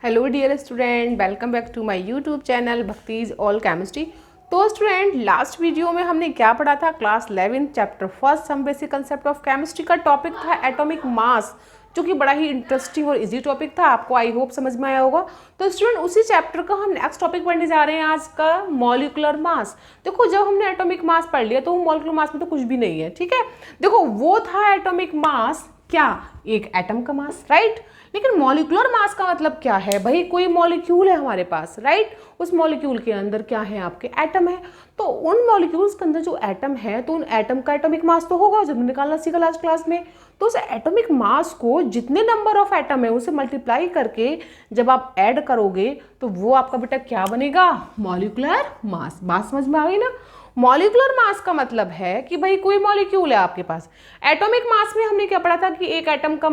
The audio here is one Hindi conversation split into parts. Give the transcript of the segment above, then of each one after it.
Hello dear student, welcome back to my YouTube channel Bhakti's all chemistry. तो स्टूडेंट, लास्ट वीडियो में हमने क्या पढ़ा था? Class 11 chapter first some basic concept of chemistry का टॉपिक था एटॉमिक मास, जो कि बड़ा ही इंटरेस्टिंग और इजी टॉपिक था। आपको आई होप समझ में आया होगा। तो स्टूडेंट, उसी चैप्टर का हम नेक्स्ट टॉपिक पढ़ने जा रहे हैं आज का, मॉलिक्यूलर मास। देखो, जब हमने एटॉमिक मास पढ़ लिया तो मॉलिक्यूलर मास में तो कुछ भी नहीं है, ठीक है। देखो, वो था एटॉमिक मास, क्या? एक एटम का मास, राइट। लेकिन मॉलिक्यूलर मास का मतलब क्या है भाई? कोई मॉलिक्यूल है हमारे पास, राइट। उस मॉलिक्यूल के अंदर क्या है? आपके एटम है। तो उन मॉलिक्यूल्स के अंदर जो एटम है, तो उन एटम का एटॉमिक मास तो होगा, जब निकालना सीखा लास्ट क्लास में। तो उस एटॉमिक मास को जितने नंबर ऑफ एटम है उसे मल्टीप्लाई करके जब आप ऐड करोगे तो वो आपका बेटा क्या बनेगा? Molecular mass. बात समझ में आ गई ना? मॉलिक्यूलर मास का मतलब है कि भाई कोई मॉलिक्यूल है आपके पास। एटॉमिक मास में हमने क्या पढ़ा था कि एक एटम का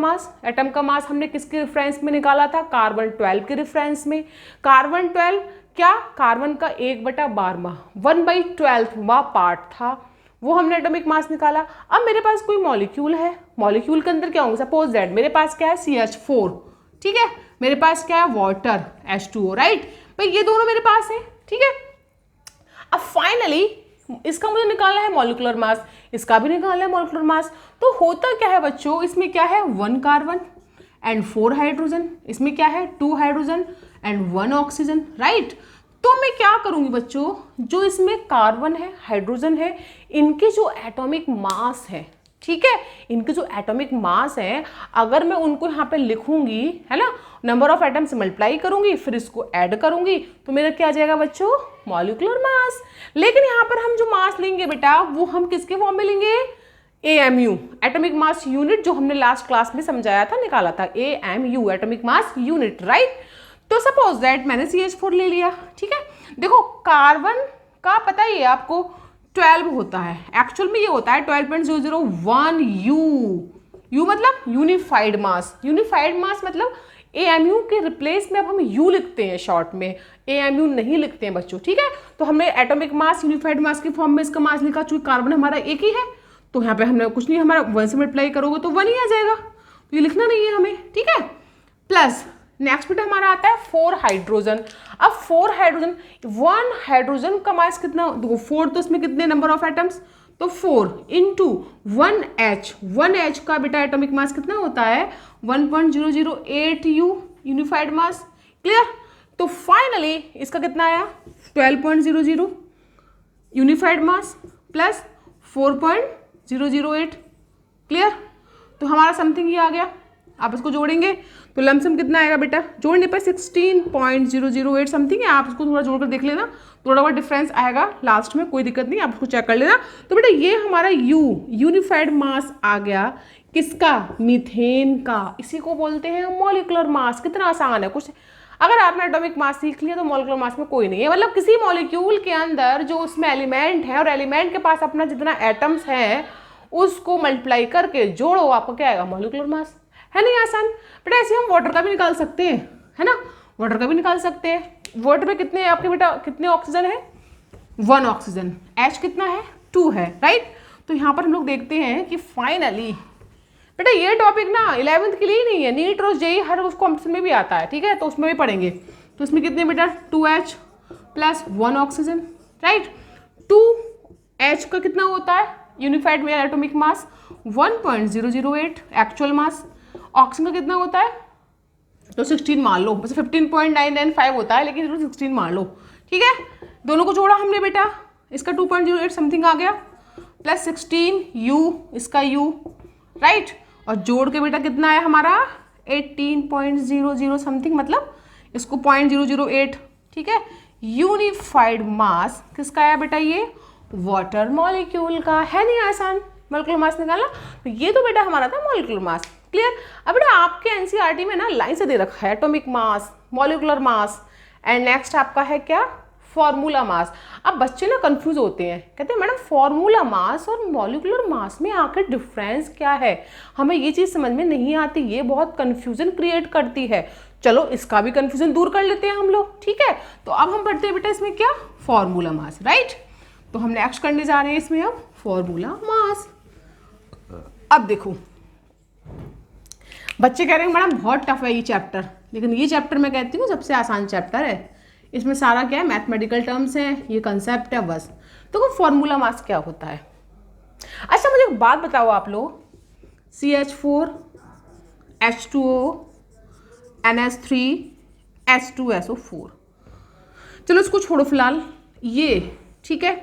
मास हमने किसके रेफरेंस में निकाला था? कार्बन 12 के रेफरेंस में। कार्बन 12 क्या? कार्बन का 1/12 1/12वां पार्ट था, वो हमने एटॉमिक मास निकाला। अब मेरे पास कोई मॉलिक्यूल है, मॉलिक्यूल के अंदर क्या होगा? सपोज दैट मेरे पास क्या है? CH4, ठीक है। मेरे पास क्या है? Water, H2O, right. भाई ये दोनों मेरे पास है, ठीक है। अब फाइनली इसका मुझे निकालना है मॉलिक्यूलर मास, इसका भी निकालना है मॉलिक्यूलर मास। तो होता क्या है बच्चों? इसमें क्या है? 1 कार्बन एंड 4 हाइड्रोजन। इसमें क्या है? 2 हाइड्रोजन एंड 1 ऑक्सीजन, राइट। तो मैं क्या करूंगी बच्चों? जो इसमें कार्बन है, हाइड्रोजन है, इनके जो एटॉमिक मास है, ठीक है, इनके जो एटॉमिक मास है, अगर मैं उनको यहाँ पे लिखूंगी, है ना, नंबर ऑफ एटम से मल्टीप्लाई करूंगी, फिर इसको ऐड करूंगी, तो मेरा क्या आ जाएगा बच्चों? Molecular mass. लेकिन यहाँ पर हम जो मास लेंगे बेटा, वो हम किसके फॉर्म में लेंगे? AMU, एटॉमिक मास यूनिट, जो हमने लास्ट क्लास में समझाया था, निकाला था। AMU, atomic mass unit, right. तो सपोज दैट मैंने CH4 ले लिया, ठीक है। देखो, कार्बन का पता ही है आपको 12 होता है, एक्चुअल में ये होता है 12.001 यू मतलब यूनिफाइड मास। यूनिफाइड मास मतलब AMU के रिप्लेस में अब हम U लिखते हैं, शॉर्ट में AMU नहीं लिखते हैं बच्चों, ठीक है। तो हमने एटॉमिक मास यूनिफाइड मास के फॉर्म में इसका मास लिखा, चूंकि कार्बन हमारा एक ही है, तो यहाँ पे हमने कुछ नहीं, हमारा 1 से मल्टीप्लाई करोगे तो 1 ही आ जाएगा, तो ये लिखना नहीं है हमें, ठीक है। प्लस नेक्स्ट बेटा हमारा आता है 4 हाइड्रोजन। अब 4 हाइड्रोजन, 1 हाइड्रोजन का मास कितना? देखो 4, तो इसमें कितने नंबर ऑफ एटम्स? तो 4 इंटू 1H का बेटा एटॉमिक मास कितना होता है? 1.008 यूनिफाइड मास, क्लियर। तो फाइनली इसका कितना आया? 12.00 यूनिफाइड मास प्लस 4.008, क्लियर। तो हमारा समथिंग ये आ गया। आप इसको जोड़ेंगे तो लमसम कितना आएगा बेटा? जोड़ने पर 16.008 समथिंग है। आप इसको थोड़ा जोड़कर देख लेना, थोड़ा बहुत डिफरेंस आएगा लास्ट में, कोई दिक्कत नहीं, आप उसको चेक कर लेना। तो बेटा ये हमारा यूनिफाइड मास आ गया, किसका? मीथेन का। इसी को बोलते हैं मॉलिक्यूलर मास। कितना आसान है कुछ। अगर आपने एटॉमिक मास सीख लिया तो मॉलिक्यूलर मास में कोई नहीं है, मतलब किसी मॉलिक्यूल के अंदर जो उसमें एलिमेंट है और एलिमेंट के पास अपना जितना एटम्स है उसको मल्टीप्लाई करके जोड़ो, आपको क्या आएगा? Molecular mass. है नहीं आसान बेटा? ऐसे हम वाटर का भी निकाल सकते हैं, है ना, वाटर का भी निकाल सकते हैं। वाटर में कितने आपके बेटा, कितने ऑक्सीजन है? 1 ऑक्सीजन। H कितना है? 2 है, राइट। तो यहाँ पर हम लोग देखते हैं कि फाइनली बेटा ये टॉपिक ना 11th के लिए ही नहीं है, नीट और जेई हर उस कॉम्पिटिशन में भी आता है, ठीक है, तो उसमें भी पढ़ेंगे। तो इसमें कितने बेटा? 2H plus 1 oxygen, right. 2H का कितना होता है यूनिफाइड में atomic mass? 1.008 actual mass. Oxygen का कितना होता है? तो 16 मान लो, वैसे 15.995 होता है, लेकिन 16 मान लो, ठीक है। दोनों को जोड़ा हमने बेटा, इसका 2.08 समथिंग आ गया, प्लस 16 U, इसका U, राइट। और जोड़ के बेटा कितना है हमारा? 18.00 समथिंग, मतलब इसको 0.008, ठीक है। यूनिफाइड मास किसका आया बेटा? ये वाटर मॉलिक्यूल का। है नहीं आसान मॉलिक्यूलर मास निकालना? तो ये तो बेटा हमारा था मॉलिक्यूलर मास, क्लियर। अब बेटा आपके एनसीईआरटी में ना लाइन से दे रखा है atomic mass, molecular mass and next आपका है क्या? Formula mass. अब बच्चे ना कंफ्यूज होते हैं, कहते हैं मैडम फॉर्मूला मास और मॉलिक्यूलर मास में आखिर डिफरेंस क्या है? हमें ये चीज़ समझ में नहीं आती, ये बहुत कंफ्यूजन क्रिएट करती है। चलो इसका भी कंफ्यूजन दूर कर लेते हैं हम लोग, ठीक है। तो अब हम पढ़ते हैं बेटा इसमें क्या? Formula mass, right. तो हम नेक्स्ट करने जा रहे हैं इसमें अब फॉर्मूला मास। अब देखो बच्चे कह रहे हैं मैडम बहुत टफ है ये चैप्टर, लेकिन ये चैप्टर मैं कहती हूँ सबसे आसान चैप्टर है। इसमें सारा क्या है, मैथमेटिकल टर्म्स हैं, ये कंसेप्ट है बस। तो फॉर्मूला मास क्या होता है? अच्छा मुझे एक बात बताओ आप लोग, CH4 H2O NH3 H2SO4, चलो इसको छोड़ो फिलहाल, ये ठीक है।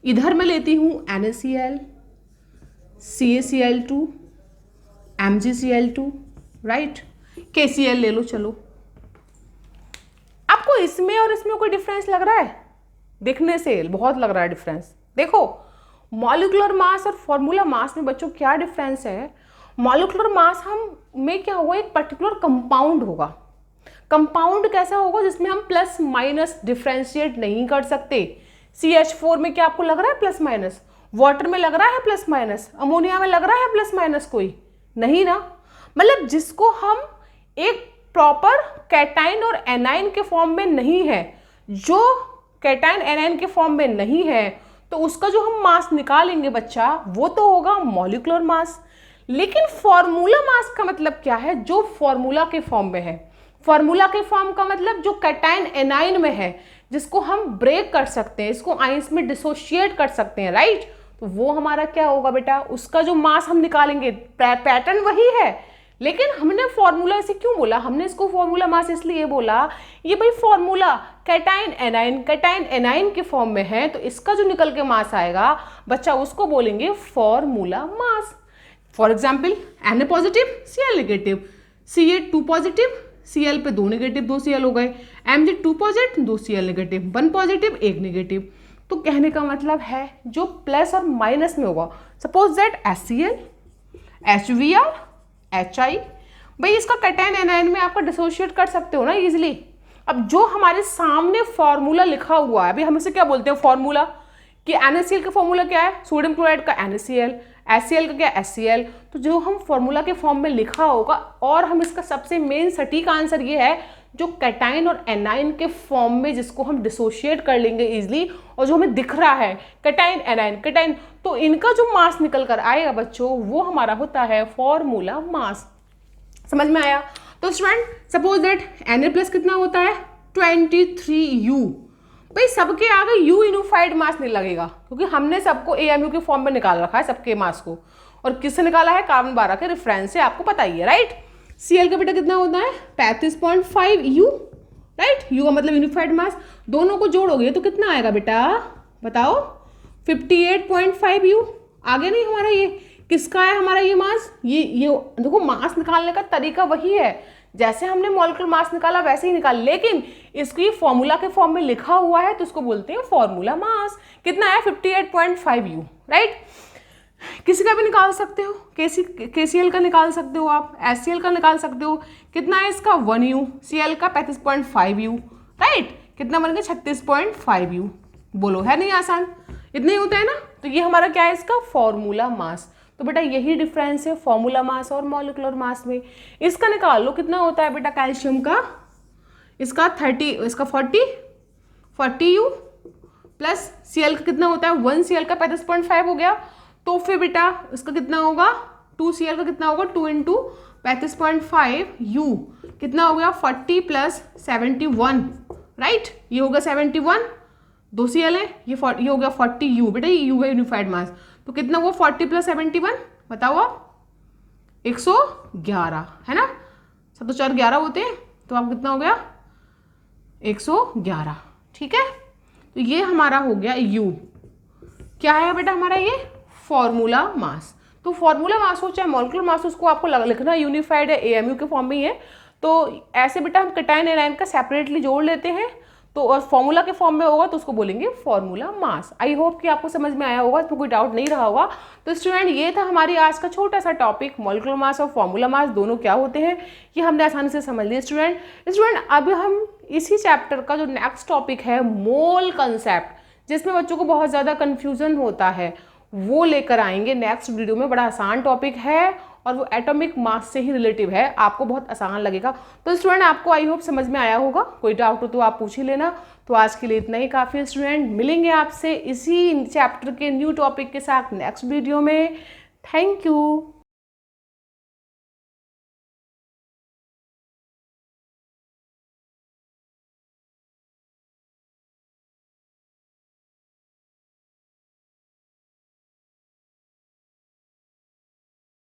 इधर मैं लेती हूँ NaCl, CaCl2, MgCl2, right, KCl ले लो। चलो आपको इसमें और इसमें कोई डिफरेंस लग रहा है? देखने से बहुत लग रहा है डिफरेंस। देखो मॉलिक्यूलर मास और फॉर्मूला मास में बच्चों क्या डिफरेंस है? मॉलिक्यूलर मास हम में क्या होगा, एक पर्टिकुलर कंपाउंड होगा। कंपाउंड कैसा होगा? जिसमें हम प्लस माइनस डिफ्रेंशिएट नहीं कर सकते। CH4 में क्या आपको लग रहा है प्लस माइनस? वाटर में लग रहा है प्लस माइनस? अमोनिया में लग रहा है प्लस माइनस? कोई नहीं ना। मतलब जिसको हम एक प्रॉपर कैटाइन और एनाइन के फॉर्म में नहीं है, जो कैटाइन एनाइन के फॉर्म में नहीं है, तो उसका जो हम मास निकालेंगे बच्चा वो तो होगा मॉलिक्यूलर मास। लेकिन फॉर्मूला मास का मतलब क्या है? जो फॉर्मूला के फॉर्म में है। फॉर्मूला के फॉर्म का मतलब जो कैटाइन एनाइन में है, जिसको हम ब्रेक कर सकते हैं, इसको आइंस में डिसोशिएट कर सकते हैं, राइट। तो वो हमारा क्या होगा बेटा, उसका जो मास हम निकालेंगे, पैटर्न वही है, लेकिन हमने फॉर्मूला ऐसे क्यों बोला? हमने इसको फॉर्मूला मास इसलिए बोला, ये भाई फॉर्मूला कैटाइन एनाइन के फॉर्म में है, तो इसका जो निकल के मास आएगा बच्चा उसको बोलेंगे formula mass. For example Na positive Cl negative, Ca2 positive, Cl पे 2 नेगेटिव 2 Cl हो गए, Mg2 positive 2 Cl negative, 1 positive 1 negative. तो कहने का मतलब है जो प्लस और माइनस में होगा, suppose that HCl, HBr, HI, भाई इसका कैटाइन एनाइन में आपका डिसोशिएट कर सकते हो ना इजिली। अब जो हमारे सामने फॉर्मूला लिखा हुआ है, अभी हम इसे क्या बोलते हैं फॉर्मूला, कि NaCl का फॉर्मूला क्या है, सोडियम क्लोराइड का NaCl, HCl का क्या HCl। तो जो हम फॉर्मूला के फॉर्म में लिखा होगा, और हम इसका सबसे मेन सटीक आंसर ये है जो कैटाइन और एनाइन के फॉर्म में, जिसको हम डिसोशिएट कर लेंगे इजिली, और जो हमें दिख रहा है कैटाइन एनाइन कैटाइन, तो इनका जो मास निकल कर आएगा बच्चों वो हमारा होता है फॉर्मूला मास। समझ में आया? तो student suppose that Na plus कितना होता है 23U, भाई सबके आगे U यूनिफाइड मास नहीं लगेगा, क्योंकि हमने सबको AMU के फॉर्म में निकाल रखा है सबके मास को, और किससे निकाला है? कार्बन 12 के रेफरेंस से, आपको पता ही है, राइट। Cl का बेटा कितना होता है 35.5U, राइट। U का मतलब यूनिफाइड मास, दोनों को जोड़ोगे तो कितना आएगा बेटा बताओ 58.5U। आगे नहीं हमारा ये किसका है, हमारा ये मास, ये देखो मास निकालने का तरीका वही है, जैसे हमने मॉलिक्यूलर मास निकाला वैसे ही निकाल, लेकिन इसको ये फॉर्मूला के फॉर्म में लिखा हुआ है तो इसको बोलते हैं फॉर्मूला मास। कितना है 58.5U, राइट। किसी का भी निकाल सकते हो, KCl का निकाल सकते हो आप, HCl का निकाल सकते हो। कितना है इसका 1U, Cl का 35.5U, राइट। कितना बन गया 36.5U। बोलो है नहीं आसान? इतना ही होता है ना। तो ये हमारा क्या है इसका फॉर्मूला मास। तो बेटा यही डिफरेंस है फॉर्मूला मास और मॉलिक्यूलर मास में। इसका निकाल लो कितना होता है बेटा कैल्शियम का, इसका 30, इसका 40U प्लस Cl का कितना होता है 1 Cl का 35.5 हो गया, तो फिर बेटा इसका कितना होगा 2 Cl का कितना होगा 2 इंटू 35.5U कितना हो गया 40 प्लस 71, राइट। ये हो गया 71, 2 Cl है, ये हो गया 40U, बेटा ये U है यूनिफाइड मास, तो कितना हुआ 40 प्लस 71 बताओ आप 111 है ना, 7 तो 4 11 होते हैं, तो आप कितना हो गया 111, ठीक है। तो ये हमारा हो गया U, क्या है बेटा हमारा ये फॉर्मूला मास। तो फॉर्मूला मास हो चाहे मॉलिक्यूलर मास, उसको आपको लिखना यूनिफाइड है AMU के फॉर्म में ही है, तो ऐसे बेटा हम कैटाइन एनाइन का सेपरेटली जोड़ लेते हैं, तो और फॉर्मूला के फॉर्म में होगा तो उसको बोलेंगे फॉर्मूला मास। आई होप कि आपको समझ में आया होगा, इसमें कोई डाउट नहीं रहा होगा। तो स्टूडेंट ये था हमारी आज का छोटा सा टॉपिक, मॉलिक्यूलर मास और फॉर्मूला मास दोनों क्या होते हैं ये हमने आसानी से समझ लिया स्टूडेंट। अब हम इसी चैप्टर का जो नेक्स्ट टॉपिक है मोल कंसेप्ट, जिसमें बच्चों को बहुत ज़्यादा कन्फ्यूजन होता है, वो लेकर आएंगे नेक्स्ट वीडियो में। बड़ा आसान टॉपिक है और वो एटॉमिक मास से ही रिलेटिव है, आपको बहुत आसान लगेगा। तो स्टूडेंट आपको आई होप समझ में आया होगा, कोई डाउट हो तो आप पूछ ही लेना। तो आज के लिए इतना ही काफ़ी है स्टूडेंट, मिलेंगे आपसे इसी चैप्टर के न्यू टॉपिक के साथ नेक्स्ट वीडियो में। Thank you.